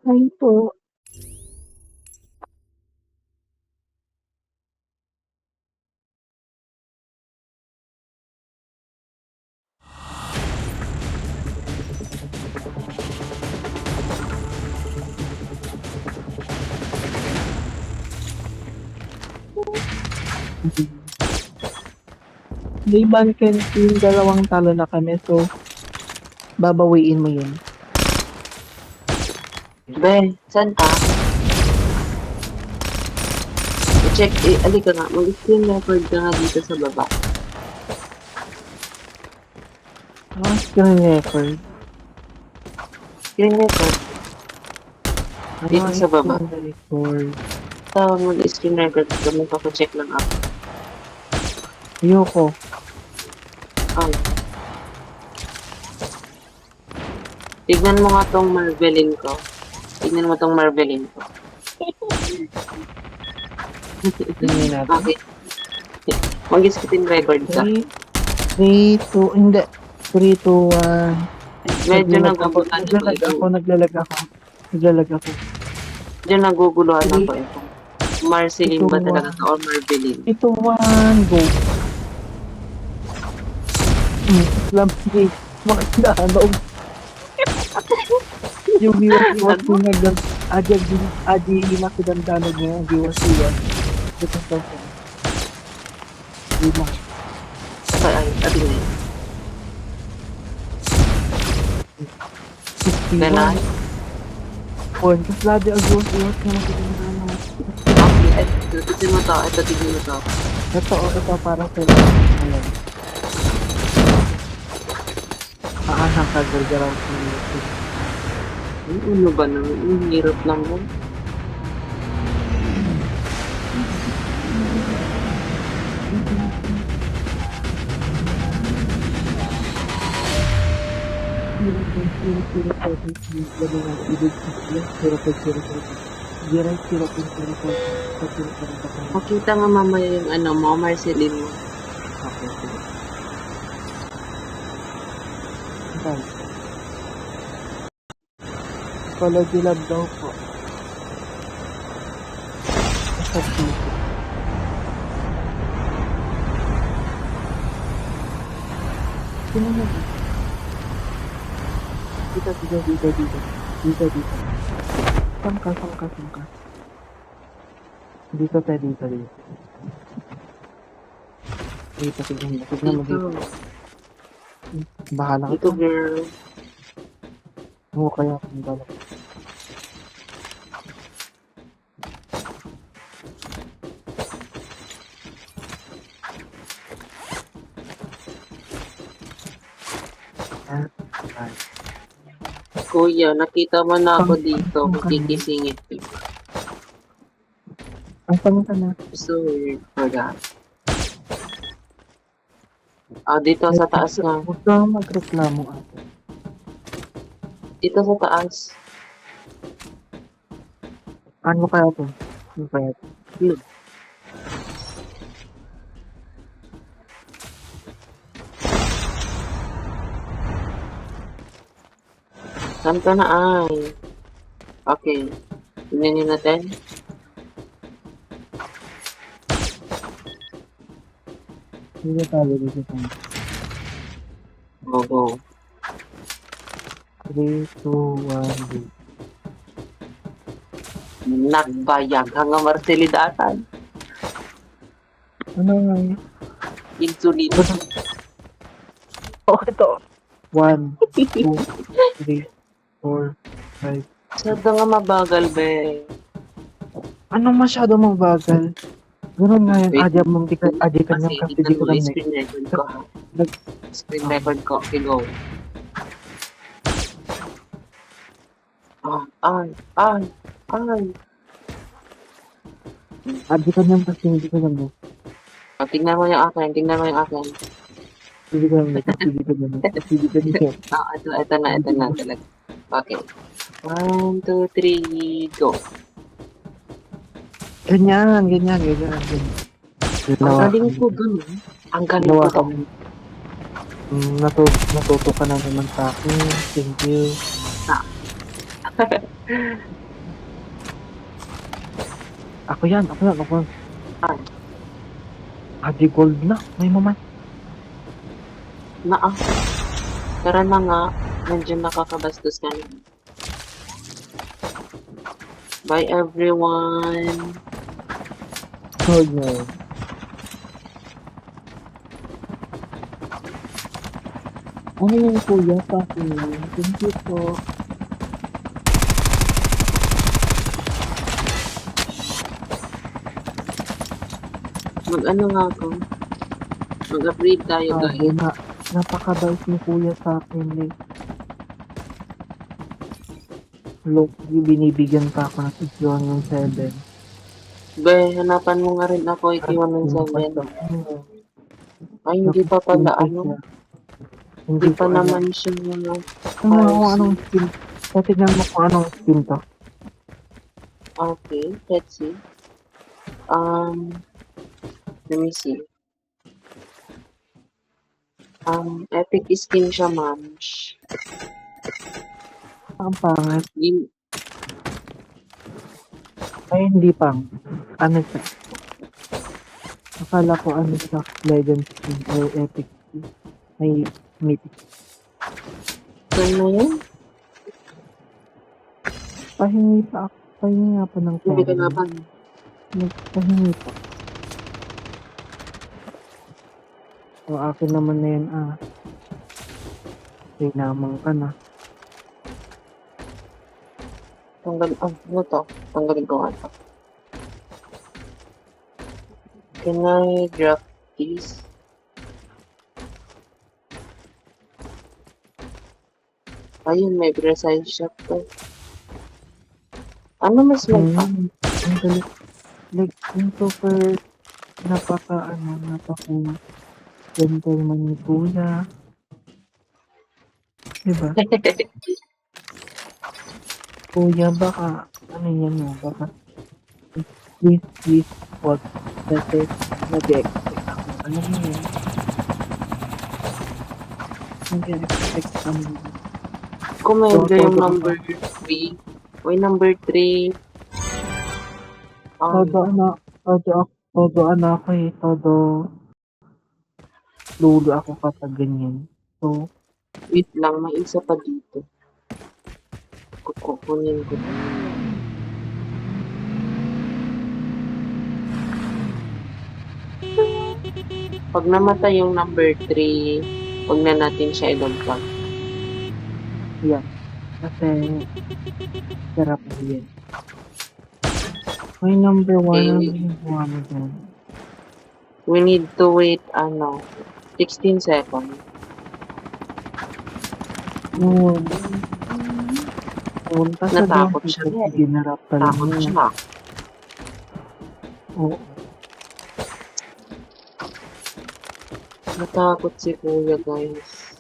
Ay po. Di ba yung dalawang talo na kami, so babawiin mo yun. Ben, saan ka? I-check, alika nga, mag-screen record ka nga dito sa baba. Screen record. Screen record, dito sa baba. Screen record. Tawag mag-screen record ka, magpapacheck lang ako. Ayoko. Tignan mo nga tong Marvelin ko. Tignan mo tong Marvelin ko. Tingnan natin. Okay. Mag-screen record ka. 3, 2, hindi. 3, 2, 1. Medyo naguguluhan Naglalag ako. Medyo naguguluhan ako ito. Marceline ba talaga ito or Marvelin? Ito, 1, go. Islam, sige. Makakilala. Yung viewers ko nagdag Aji makidandano niya yung viewers niya. Ito sa ko. Di ba? Ay, sabi na yun. 61. Ganon. Porn. Tapos lagi ang viewers na makidandano. Okay, ito mo to. Ito, tignan mo to. Ito para sa alam. Paanang kagargaraw sa YouTube. Ano ba naman? Ang hirap lang mo. Makita nga mamaya yung ano mo, Marceline mo. Okay, sige. Okay. Apology love daw po. Okay. Sino mo? Dito. Saan ka? Dito. Dito, tignan mo dito. Bahala ka. Dito, girl. Oo, kaya kung balak. Kuya, nakita mo na ako dito. Magkikisingit. Ang pangit na. So weird for that. Dito sa taas nga. Huwag kang magreklamo ate. Dito sa taas. Ano kaya to? Ano kaya to? Saan ka na ay? Okay. Tignan nyo natin. Hindi tayo dito sa Go. 3, 2, 1, go. Nagbayag hanggang Marcelidatan. Ano nga yun? Insulin. Oh, ito. 1, 2, 3, 4, 5. Masyado nga mabagal, be. Ano masyado mabagal? Ganun nga yun. Wait. Adi ka niyang Kasi kasi di ko tignan mo, lang screen record ko ha. Nag- Screen record ko. Okay, go. Ay. Adi ka niyang kasi hindi ko lang Tignan mo yung akin. Hindi ko lang Ito na talaga. Okay. 1, 2, 3, go. Ganyan. Ang galing ko dun. Ang galing ko dun. Natuto ka na naman sa akin. Thank you. Ako yan. Adi gold na. May maman. Tara na nga. Nandiyan nakakabastos ka na. Bye everyone. Oh, no. Ano yung kuya sa akin? Thank you po. Mag-ano nga ako? Mag-upgrade tayo guys. Sabi na, napakabait ni kuya sa akin eh. Look, binibigyan pa ako ng isyon yung 7. Be, hanapan mo nga rin ako 8117. Ay, hindi pa pala ano. Hindi pa naman siya mga Ano kung anong skin? Tignan mo kung anong skin to. Okay, let's see. Let me see. Epic skin siya, ma'am. Ang pangit. Di- Ay, hindi pang. Ano siya? Akala ko ano siya, legend skin or epic skin. May mythic. Saan na yun? Pahingi pa ako. Pahingi nga pa ng Hindi ka pera. na ba? Pahingi pa. O akin naman na yan Sinamang ka na. Ano to? Tanggalin ko nga to. Can I drop these? Ayun, may precise shop to. Ano mas Ang galit. Like, yung super gentleman ni kuya. Diba? Kuya, baka, ano yan mo, baka, please, what, kasi, nag-expect ako. Ano mo yun? Nag-expect kami. Kumenda yung number 3. Uy, number 3. Todo ako eh, todo lulo ako kapag ganyan. So, Wait lang, may isa pa dito. Kukunin ko. Pag namatay yung number 3, huwag na natin siya i-plug. yan. Kasi, sarap na yan. May number 1 Okay. ang ginagawa mo dyan. We need to wait, 16 seconds. Noon. Punta sa Natakot doon, siya. ginarap talaga. Takot siya. Oo. Natakot si kuya, guys.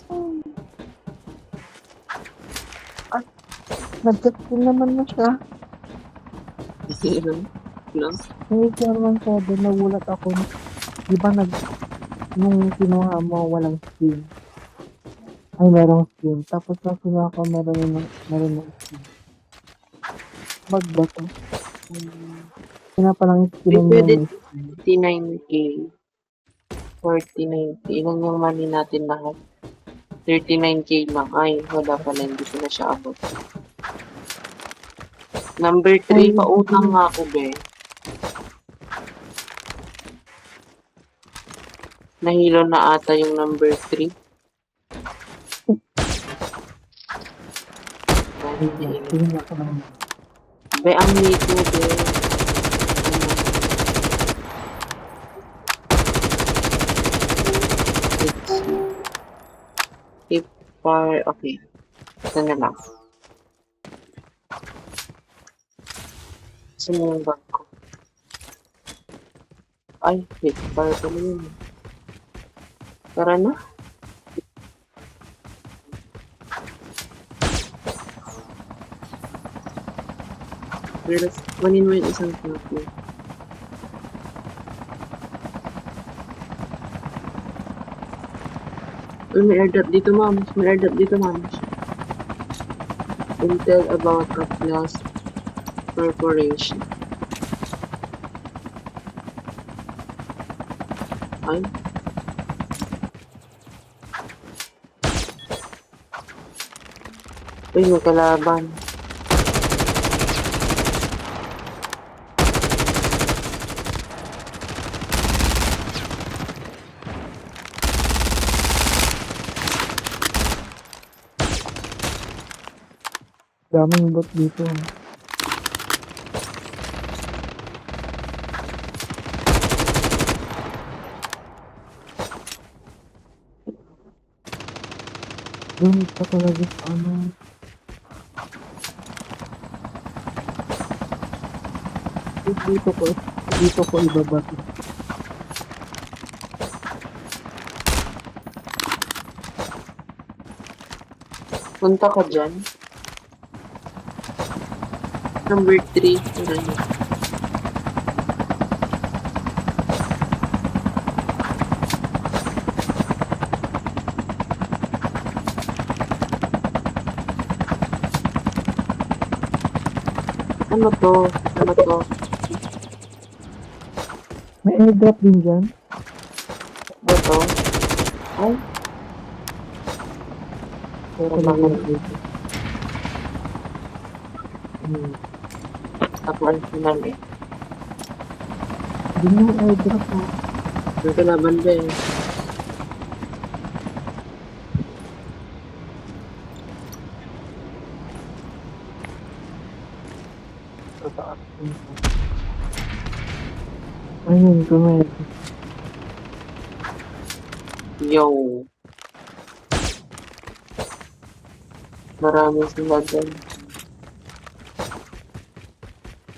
Nag-testing naman na siya. No? Hindi ko naman sabi, nagulat ako. Di ba nung kinuha mo, walang skin. Ay, merong skin. Tapos nung kinuha ko, meron ng skin. Bag ba to? Kina pa lang skin Pwede yung 39k. 49k. Ilan yung money natin lahat? 39k lang. Ay, wala pala. Hindi ko na siya abot. Number 3, pautang nga ako, be. Nahilo na ata yung number 3. Tingin ako naman. Be, ang late mo, be. Keep far, okay. Ito na lang. Sino yung bag ko? Ay, wait, far pala yun. Tara na. Pero, kunin mo yung isang copy. Uy, may airdrop dito, ma'am. May airdrop dito, ma'am. Intel about Atlas Corporation. Ay. Uy, may kalaban. Daming bot dito. Doon pa talaga sa ano. Dito ko ibabato. Punta ka dyan. Number 3. Ano to? Ano to? May airdrop din dyan. Ano to? Ay, pero Talaga bakit? dito. Ako ang final eh. Din yung airdrop mo. May kalaban ba eh. Sa taas dito. Ayun, kumaya. Yo. Marami sila dyan.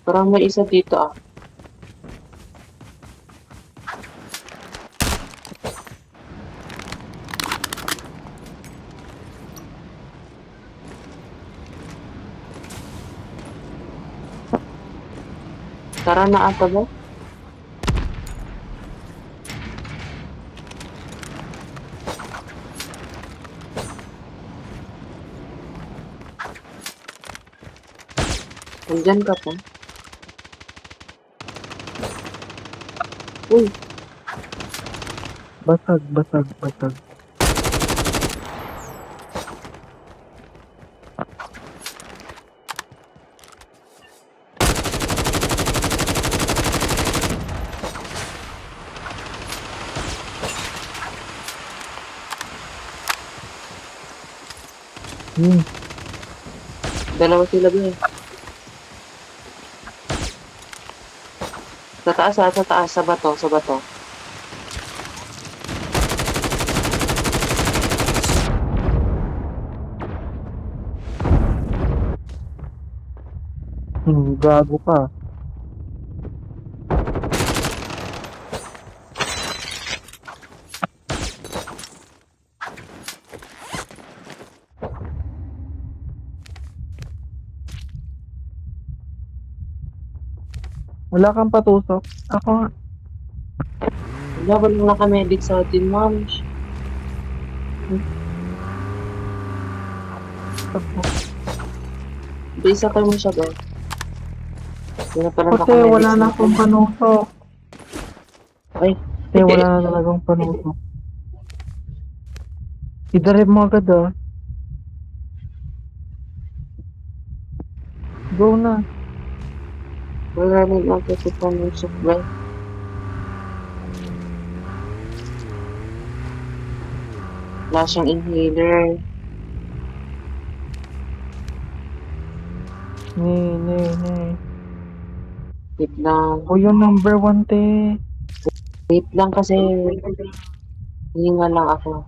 Parang may isa dito ah. Tara na ata ba? Nandyan ka pa? Uy, Basag. Yun. dalawa sila ba eh. Sa taas ah, sa taas, sa bato, sa bato. Gago ka. Wala kang patusok. Ako nga. Wala, walang nakamedic sa atin, ma'am. Ako. Bisa kayo mo siya ba? Hindi na pala Kasi nakamedic wala sa na atin. akong panusok. Ay, Kasi wala na talagang panusok. I-drive mo agad ah. Go na. wala rin lang kasi panusok ba? Wala siyang inhaler. Nee. Wait lang. O yung number 1 te. Wait lang kasi hihinga lang ako.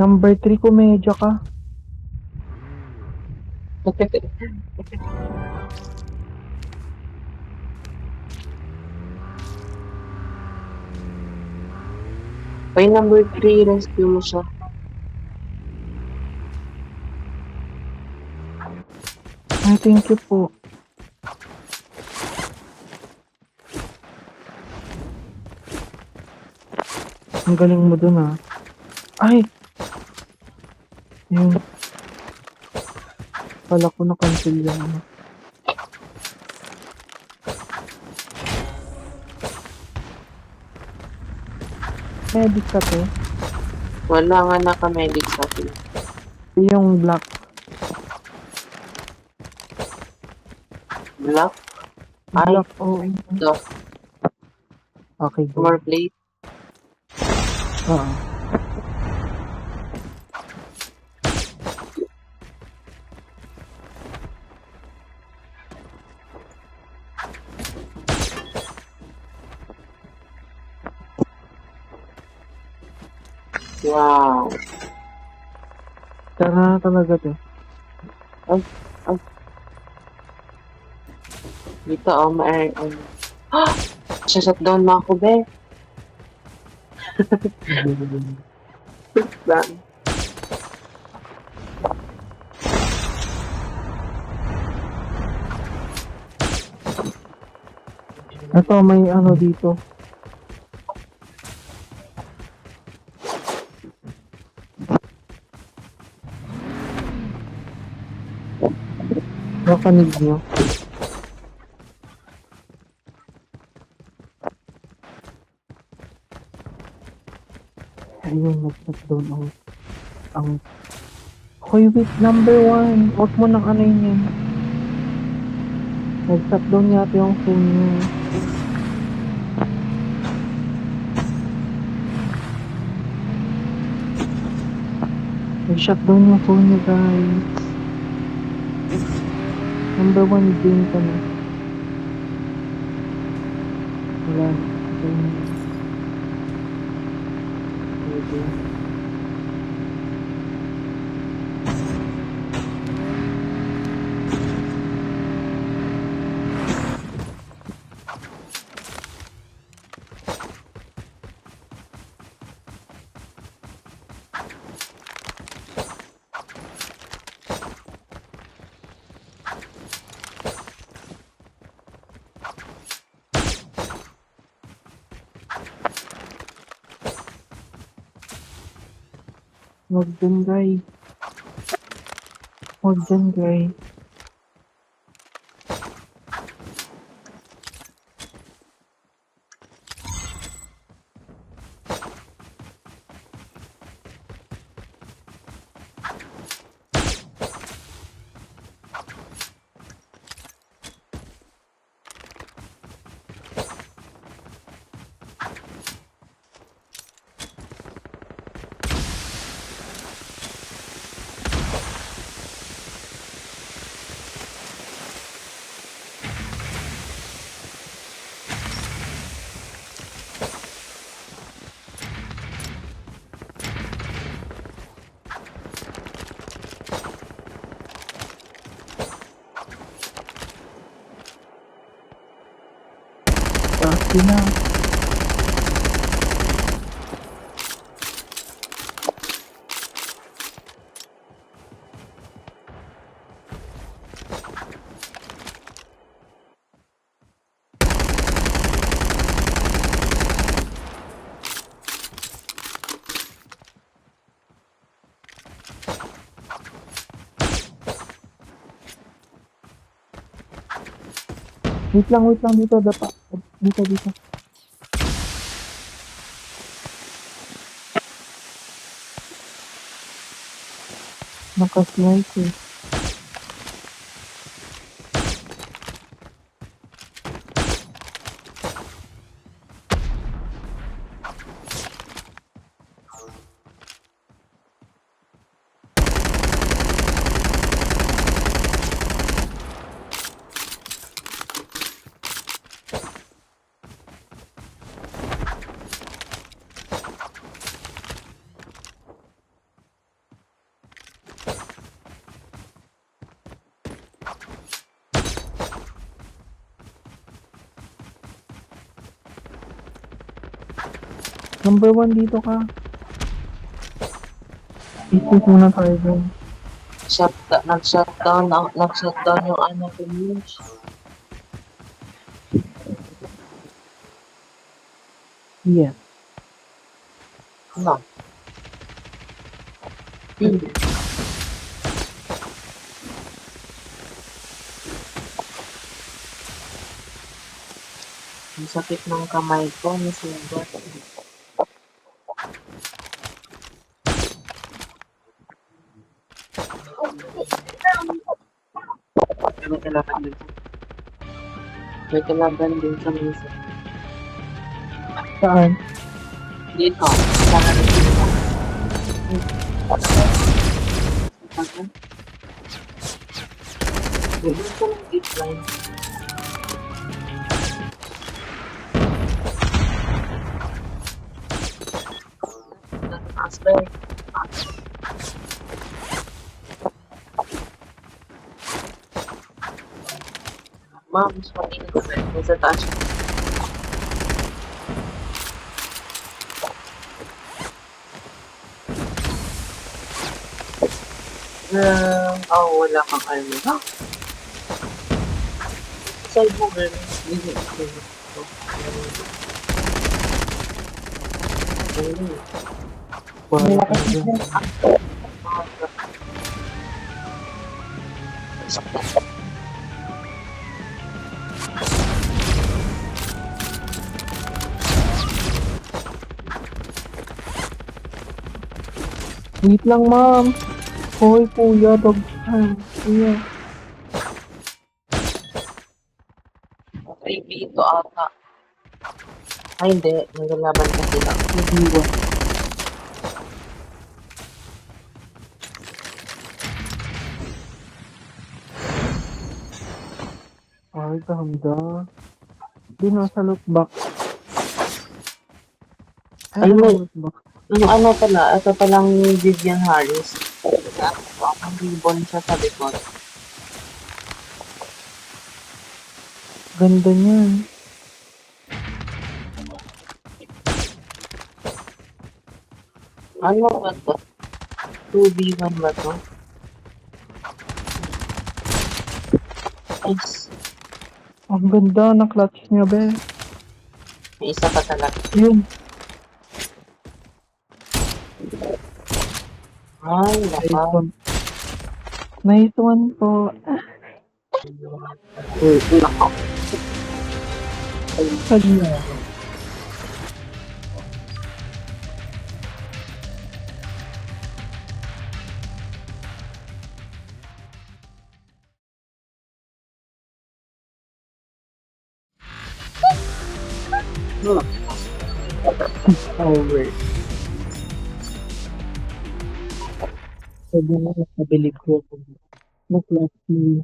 Number 3 komedya ka. Ay, number 3, rescue mo siya. Ay, thank you po. Ang galing mo dun ah. Ay! Yun. Kala ko na-cancel yung ano. Medic ka to. Wala nga naka-medic sa akin. Yung black. Black? Ay, Black, oo. ito. Okay, go. More plate. Oo. Wow. Tara talaga to. Ay, ay. Dito, Ah! Shutdown na ako, be. Lang. Ito, may ano dito. Nakanig nyo. Ayun, nag-shutdown ang Hoy, wait, number 1. Huwag mo nang ano yun. Nag-shutdown yata yung phone nyo. Nag-shutdown yung phone nyo, guys. Number 1 game ka na. Wala. Okay. Huwag dyan, guys. Huwag dyan, guys. Pasti na. Wait lang dito, dapa. Dito. Nakaslice eh. Number 1 dito ka. Isip muna tayo dun. Nag-shutdown yung ano ko news. Yes. No. Hindi. Ang sakit ng kamay ko, nasugat. May kalaban din sa may kalaban din sa misa. Saan? Dito, sa harap dito. Saan? Dito sa ng zipline. Asbay. Ma'am, mas mainit na ba? Nasa taas. Wala kang ano. Ha? Side mo, girl. Hindi. Wala Wala ka na dyan. Wait lang, ma'am. Hoy, kuya, dog time. Kuya. Ay, dito ata. Ay, hindi. Naglalaban ka sila. Nag-iwan. Ay, ganda. Di nasa loot box. Ay, Ay, ano may, loot box? yung ano pala, ito palang Vivian Harris. Ang ribbon siya sa likod. Ganda niyan. Ano ba to? 2v1 ba to? Yes. Ang ganda ng clutch niya, be. May isa pa talaga. Yun. Ay, Nice naka. one. Nice one po. Nako. Kanya. Over. Sabi mo, nakabili ko. Mas last year.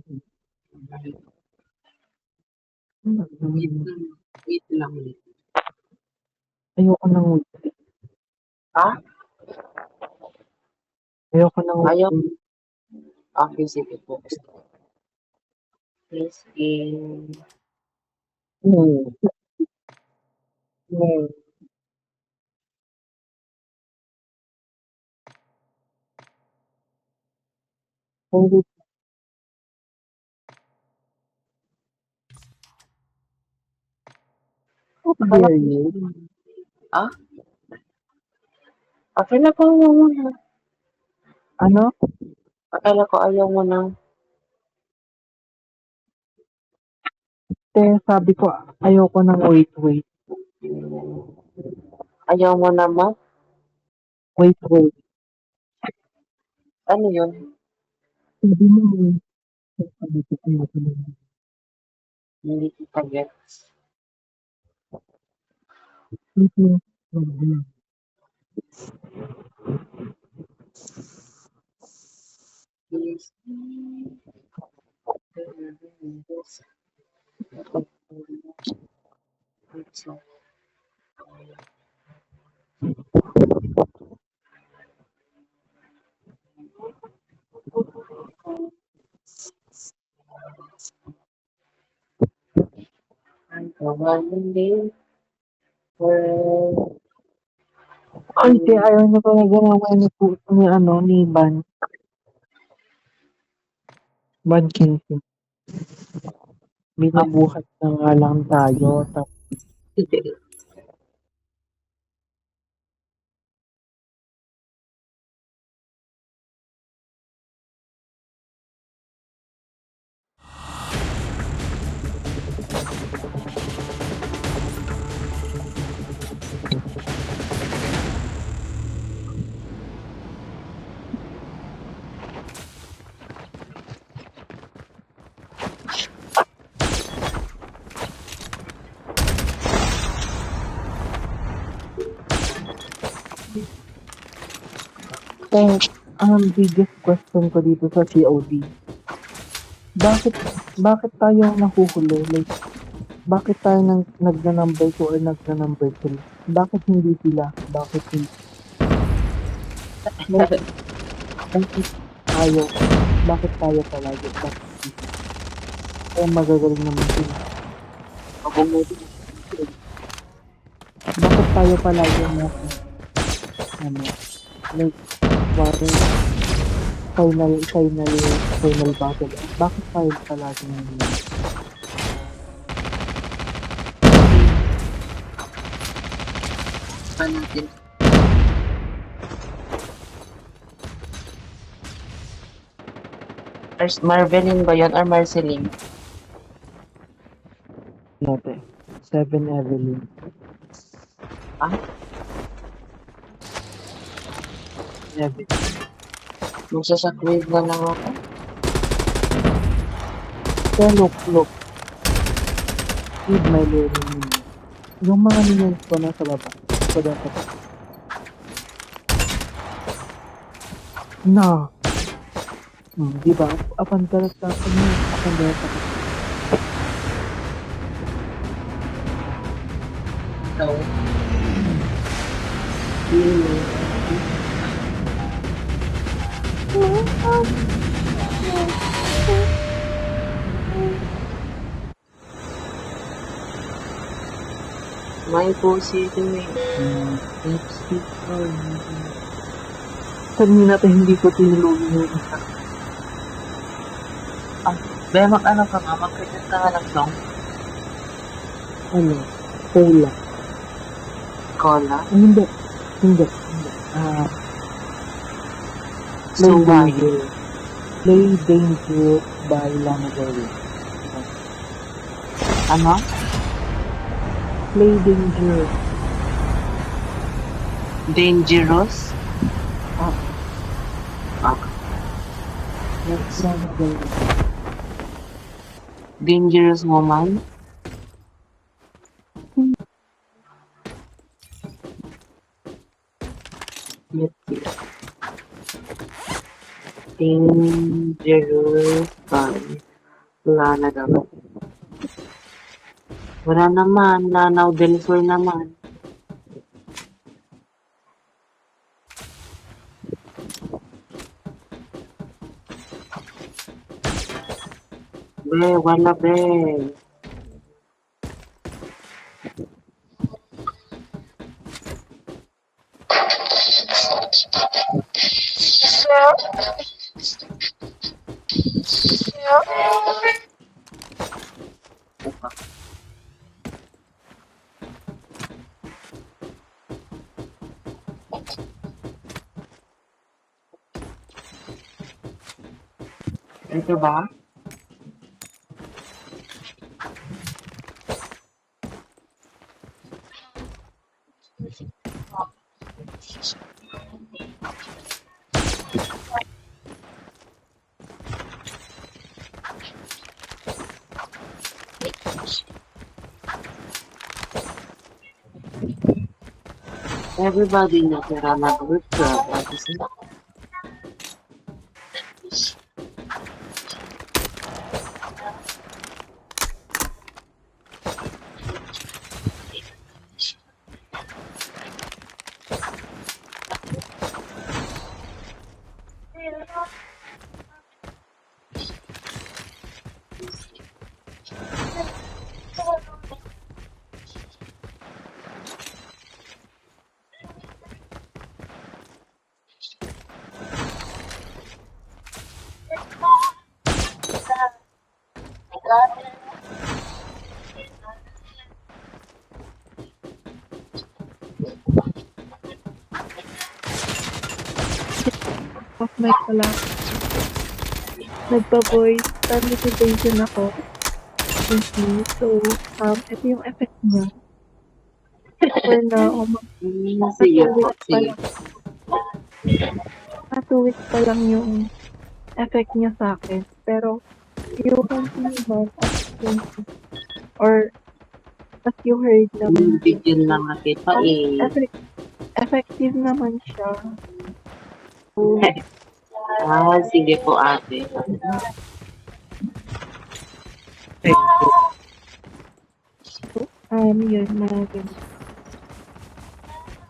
Wait lang. Wait lang. Ayoko nang Ha? Ayoko nang Ayaw. Okay, sige po. Please in. No. No. Hindi ko Akala dare ko. you. Ah? Akala ko ayaw mo na. Ano? Akala ko ayaw mo na. Sabi ko, ayoko nang wait. Ayaw mo na ma? Wait. Ano yun? Sabi mo, sabi ko, ayoko nang Hindi kita gets. wait. Please. Ang kawalan din. Ay, ayaw na talaga naman ni ano, ni Ban Kinsin. Binabuhat na nga lang tayo. Tapos, So, ang biggest question ko dito sa COD, bakit bakit tayo nahuhuli? Like, bakit tayo nagna-number 2 or nagna-number 3? Bakit hindi sila? Bakit hindi? Like, bakit tayo? Bakit tayo palagi? Bakit hindi sila? Eh, magagaling naman sila. Ako mo din. Bakit tayo palagi nasa, ano, like, parang final battle? Bakit tayo palagi nangyayari? Pa natin. Marvelin ba yun or Marceline? Natin. 7 Evelyn. Ah, Evelyn. magsasakwid na lang ako. Kaya look. Read my little minions. Yung mga minions ko nasa baba. Ko doon sa baba. Na! Di ba? Apan kalat ka ako niya. Apan kalat ako. So, may pusi ito eh. Lipstick. Kanina pa hindi ko tinulungan yung isa. Bemak ano ka nga, mag-cricket ka nga ng song. Ano? Cola. Cola. Hindi. So why? Play Danger by Lana Del Rey. Ano? Play Danger. Dangerous? Ah, Ah, that's Lana Del Rey. dangerous woman? Let's see. Dangerous by Lana Del Rey. Wala naman, Lana Del Rey naman. Be, wala be. Ito ba? Everybody natira nag-withdraw. Tapos na. Off mic pala. Nagpa-voice transmutation ako. Okay, so, ito yung effect niya. For now, Sige two po, weeks pa sige. lang. 2 weeks pa lang yung effect niya sa akin. Pero, you can see naman or as you heard naman, Bigyan lang na kita eh. effective naman siya. Sige po ate. Yun, mga ganun.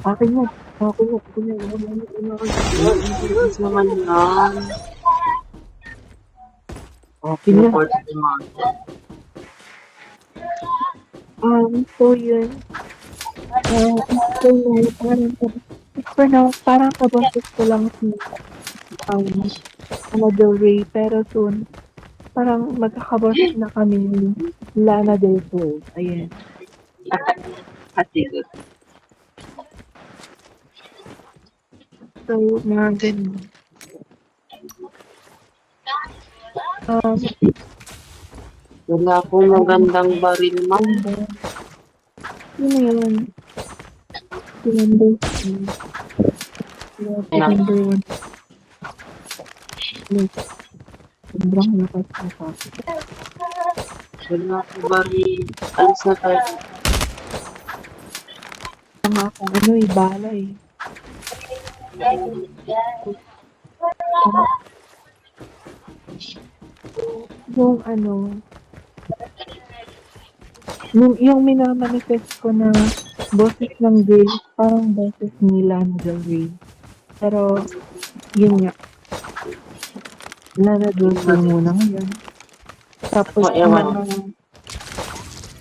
Akin yun. Akin yun. Bilis naman yan. Akin yun. Report naman. So yun. So yun, for now, parang kaboses ko lang si Lana Del Rey, pero soon, parang magkakaboses na kami ni Lana Del Rey. Ayan. Sige. So, mga ganun. Wala akong magandang baril, ma'am. Sino yun? Si number 2. Si number 1. Sobrang lakas na sa akin. Wala akong baril. Alis na tayo. Mga akong bala eh. Yung yung minamanifest ko na boses ng girl, parang boses ni Lana Del Rey. Pero, yun nga. Lana Del Rey muna ngayon. Tapos,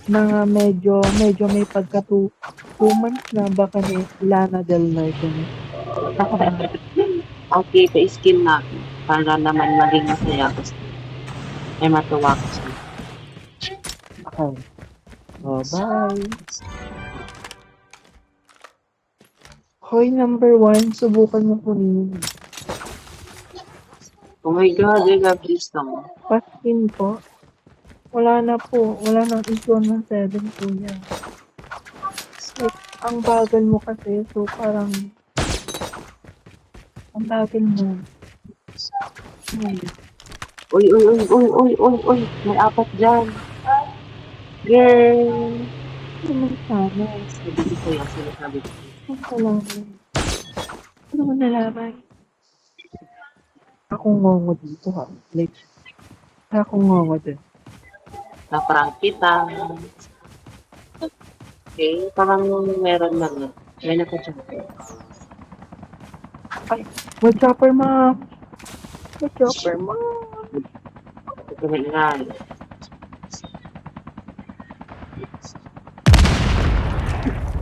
mga medyo may pagka 2 months na baka ni Lana Del Norte na. Okay, pa-skin natin. Para naman maging masaya ko. Ay matuwa ko siya. Okay. Oh, bye. Hoy, number 1, subukan mo kunin. Oh my God, I love this song. Paskin po. Wala na po. Wala nang issue ng 7, kuya. Like, ang bagal mo kasi. So, parang ang bagal mo. Uy. May apat dyan. Girl. Ano naman sana? Sabi ko yan, sinasabi ko. Ang salamat. Ano mo nalaman? Ako ngongo dito ha. Like, ako ngongo din. Na-prank kita. Okay, parang meron lang. May naka-chat. Ay, may chopper ma. May chopper ma. Ito na ingay.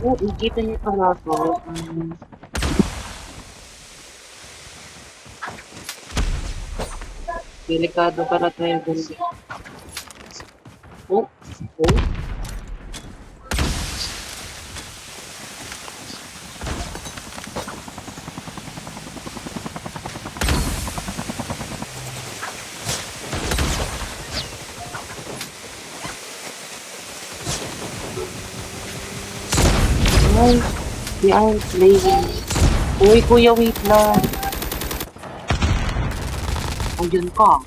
Oh, ikita niyo pala ako. Delikado pala tayo dun. Oh. Ay, they are playing. Uy, kuya, wait lang. Ayun ka.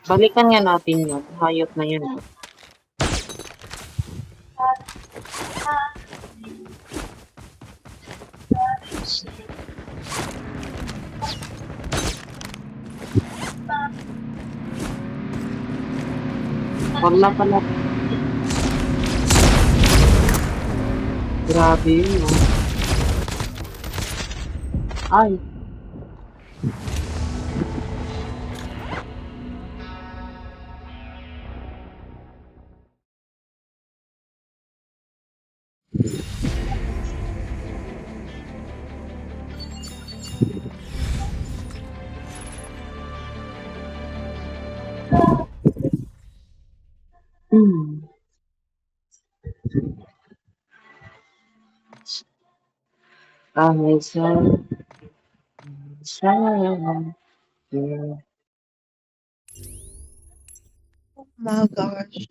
Balikan nga natin yun. Hayop na yun. Wala pala. Grabe yun, no? Ay. Ay, sayang. Oh my gosh.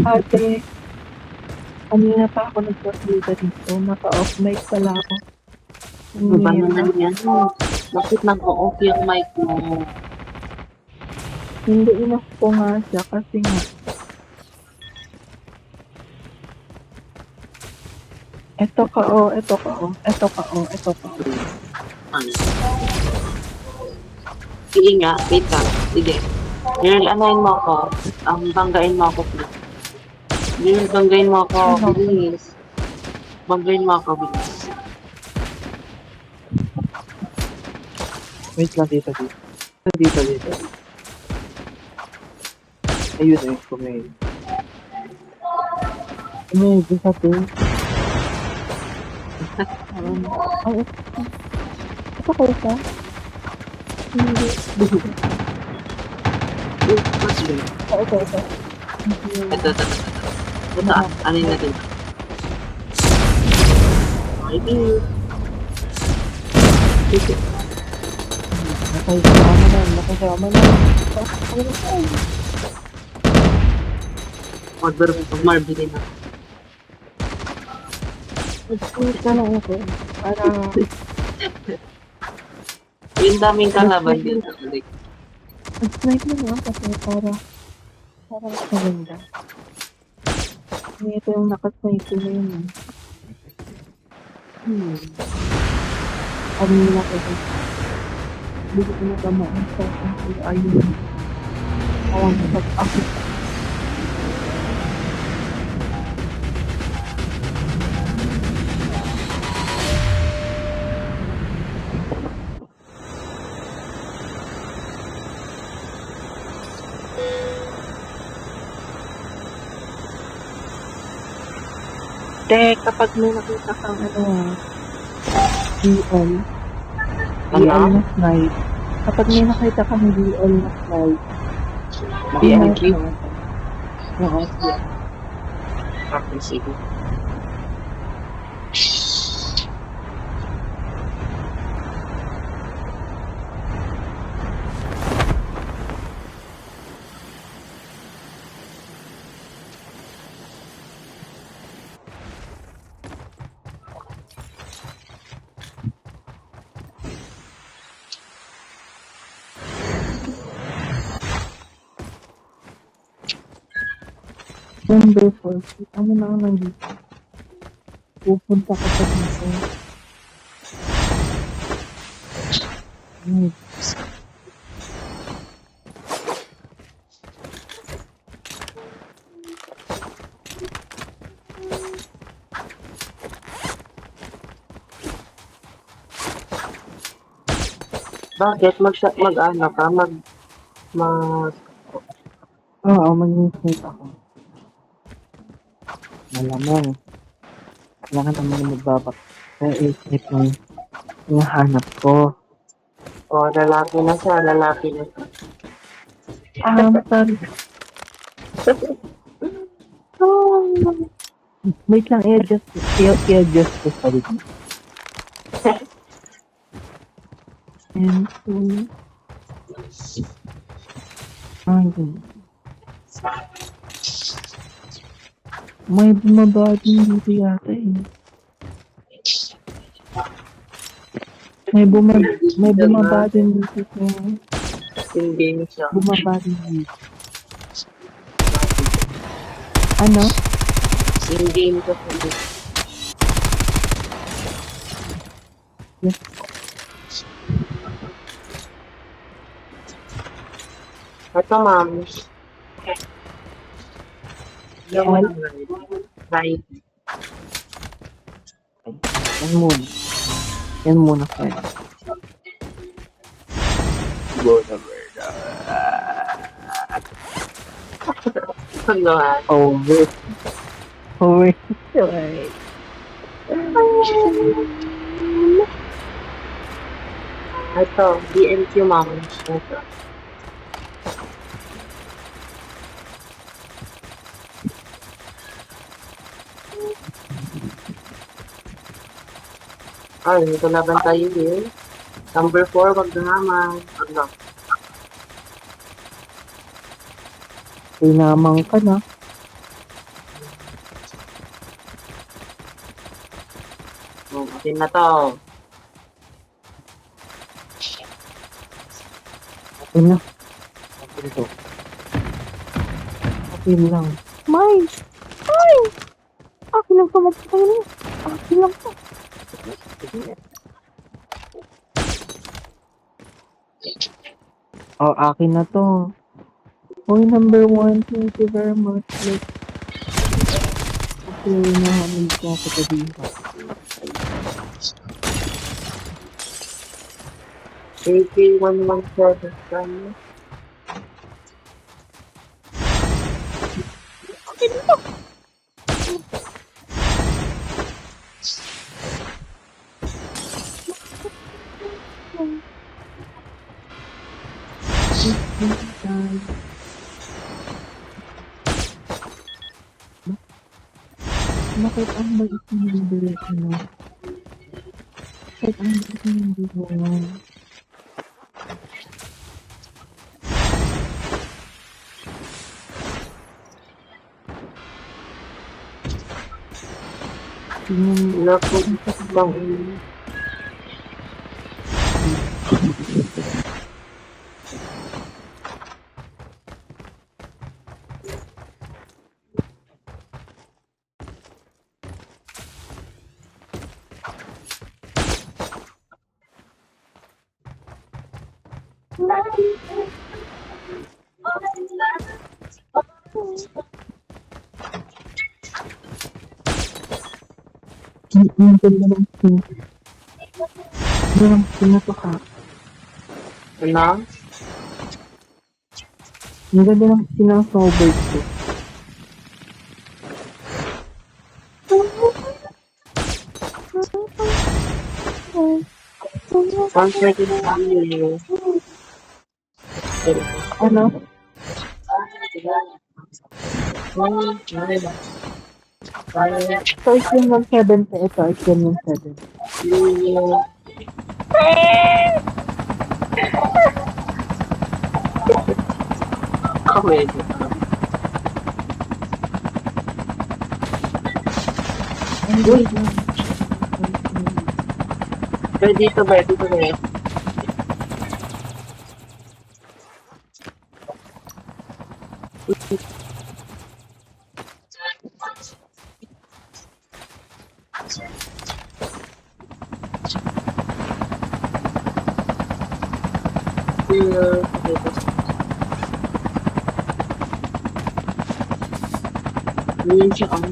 Ate, kanina pa ako nagsasalita dito. Naka-off mic pala ako. Ano ba naman yan? Bakit nag-o-off yung mic mo? Hindi enough ko nga siya kasi nga. Eto ka o, eto ka o, eto ka o, eto ka o. Ano? Sige nga, wait lang. Sige. Girl, anayin mo ako. Banggain mo ako, please. Girl, banggain mo ako. Bilis. Banggain mo ako, bilis. Wait lang, dito. Dito. Ayun, kumain. Dito sa team. Ay, ito ko isa? Hindi. What's good? Ito. Ito. Ito, anin natin. Okay, dude. Sige. Nakasama na. Marbili na. Nag-sneak na lang ako. Para, Yung daming kalaban din. Like, nag-snipe na lang kasi para mas maganda. Ito yung nakasnipe ko na yun. Ano yung nakasnipe? Hindi ko na gamaan sa ayun. Awang pag-akit. Kapag may nakita kang DL na snipe. Kapag may nakita kang DL na snipe, BNQ? Oo, Okay, sige. Number 4, kita mo na ako nandito. Pupunta ka pa dito. Bakit? Mag-ano ka? Oo, mag-snipe ako. Malamang. Kailangan naman na magbabak. Kaya i-snipe mo yung hanap ko. Lalaki na siya. Sorry. Wait lang, i-adjust ko sa rin. And so, may bumaba din dito yata eh. May bumaba din dito sa Hindi siya. bumaba din dito. Ano? In-game ko. Yes. Ito, ma'am. Well, Right. Yan muna kayo. Paglawan. Over. sorry. Ito, BNQ, ma'am. Ito. Ay, may kalaban tayo eh. Number 4, wag na naman. Ano? Pinamang ka na. Atin na to. Okay na. Okay to. Okay lang. Mine! Mine! Akin lang to, magpapay na. Akin lang to. Oh, akin na to. Hoy, number 1, thank you very much. Like, okay, nahamil ko ako sa dito. AK-117 tayo. Bakit ang bait ng bilis mo? Bakit ang bait ng bilis mo? Tingnan Naku, bang ang ganda ng skin. Ang skin na to ka. ano? Ang ganda ng skin ng snowbird ko. Contract is family. Ano? So, skin ng 7 pa ito. Skin ng 7. Medyo. Uy! Pero dito ba? Dito ba? Yun siya ang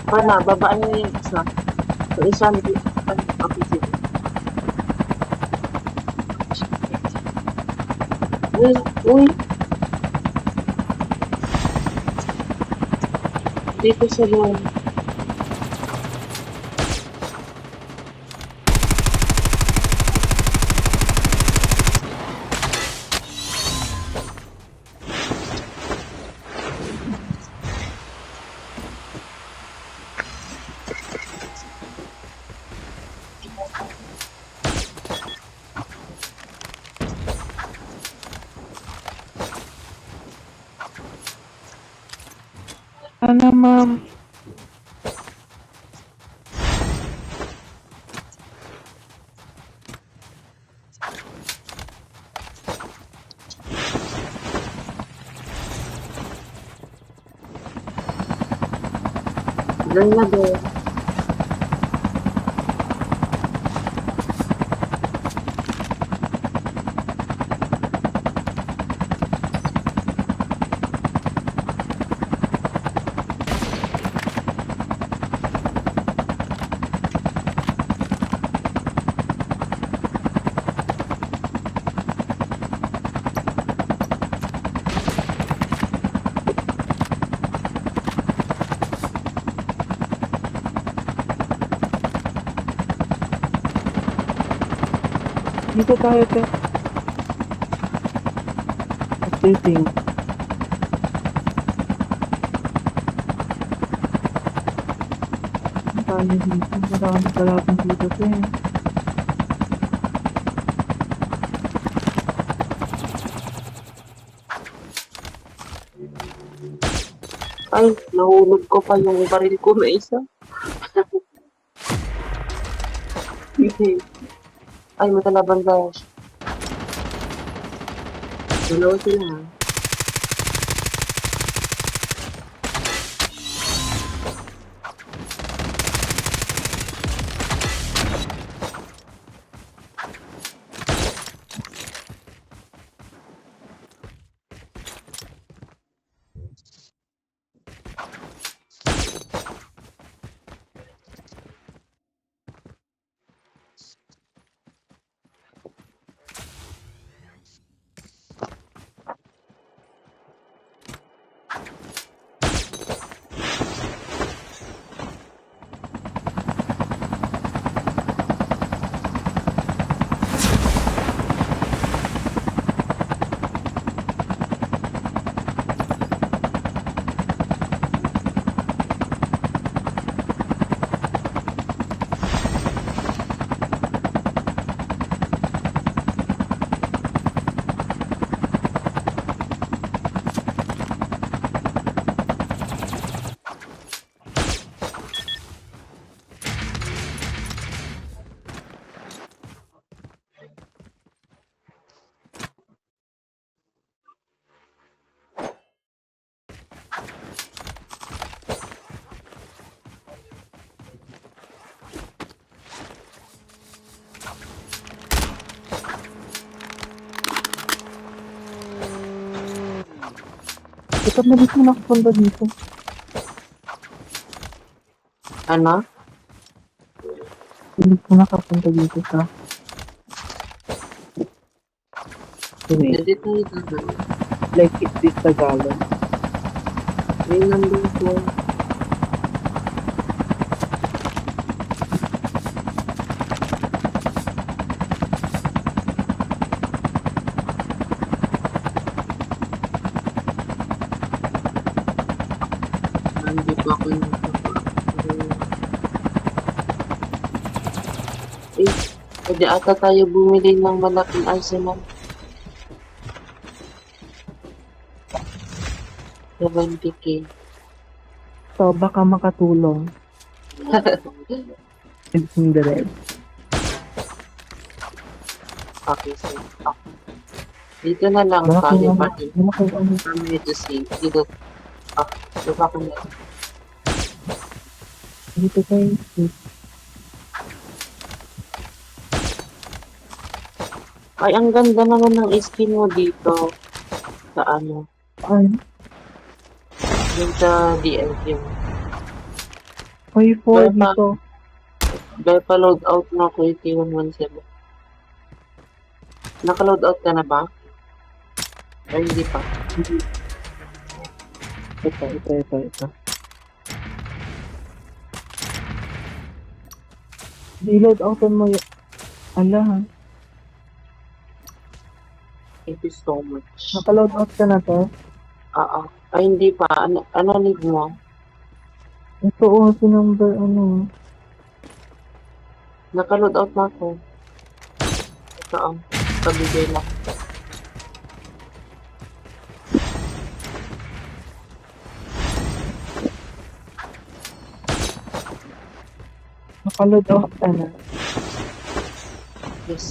Pana, babaan niyo yung isa. Yung isa, okay, sige. Uy, uy. Dito sa loob. Ano, ma'am? Ilan na ba? Dito tayo, te. Updating. tayo dito. Marami kalaban dito, te. Ay, nahulog ko pa yung baril ko na isa. Ay, matalaban guys. Dalawa sila. Ito, malis mo nakapunta dito. Ano? Malis mo nakapunta dito sa... Wait, Hindi tayo gagawin. like it's this Tagalog. May number 4. Hindi pa ako eh, pwede ata tayo bumili ng malaking arsenal. 70k. So, baka makatulong. It's in the red. Okay, so, okay. Dito na lang Malaki tayo ano, pati. malaki ano. For me to see. Dito. Diba ko na. Dito tayo. Ay, ang ganda naman ng skin mo dito. Sa ano. Ay, Yung sa DLG. may 4 Bye pa. dito. Dahil pa load out na ako 8117. Naka-load out ka na ba? Ay, hindi pa. Ito. Reload outan mo yun. Ala, ha? Thank you so much. Naka-load out ka na to? Ay, hindi pa. Ano need mo? Ito o, si number ano. Naka-load out na ako. Ito ang pabigay lang. Naka-load out ka na. Yes.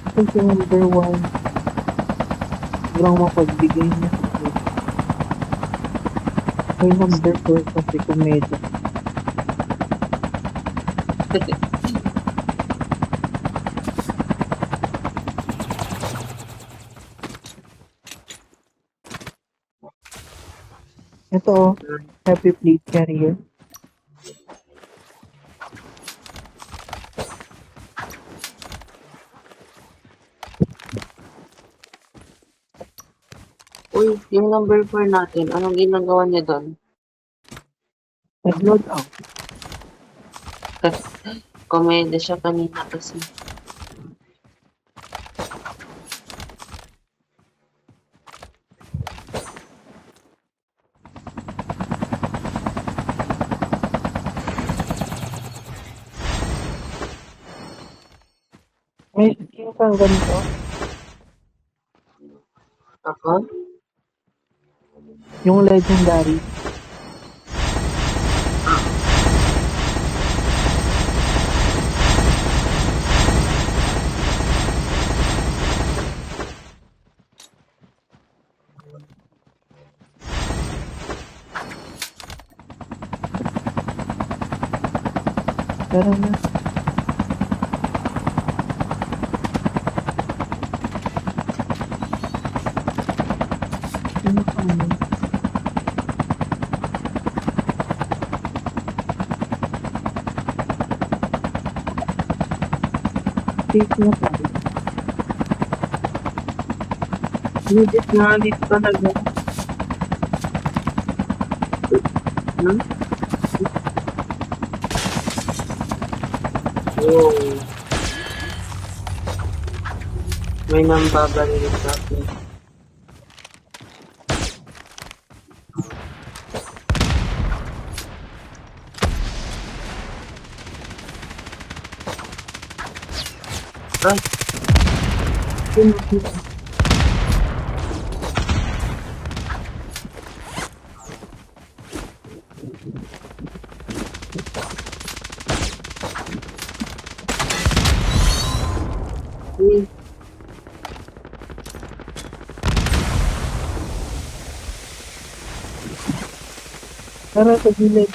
Ito si number 1. Walang mapagbigay niya. May number 4 kasi kumedya. Ito o, happy plate carrier. Uy, yung number 4 natin, anong ginagawa niya doon? Nag-load out. Komedya siya kanina kasi. May skin kang ganito. Ako? Yung legendary. Pero na. Ano pa ano? Safe na pa. Legit nga, dito talaga. Hmm? Wow. May nambabaril sa akin. Ay, Sino sila? hmm. Tara sa gilid.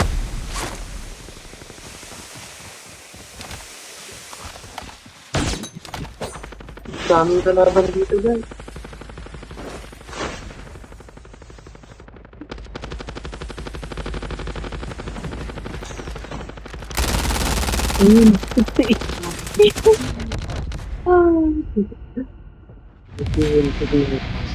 Daming kalaban dito, guys. Ayun. Ah. Sige, sige.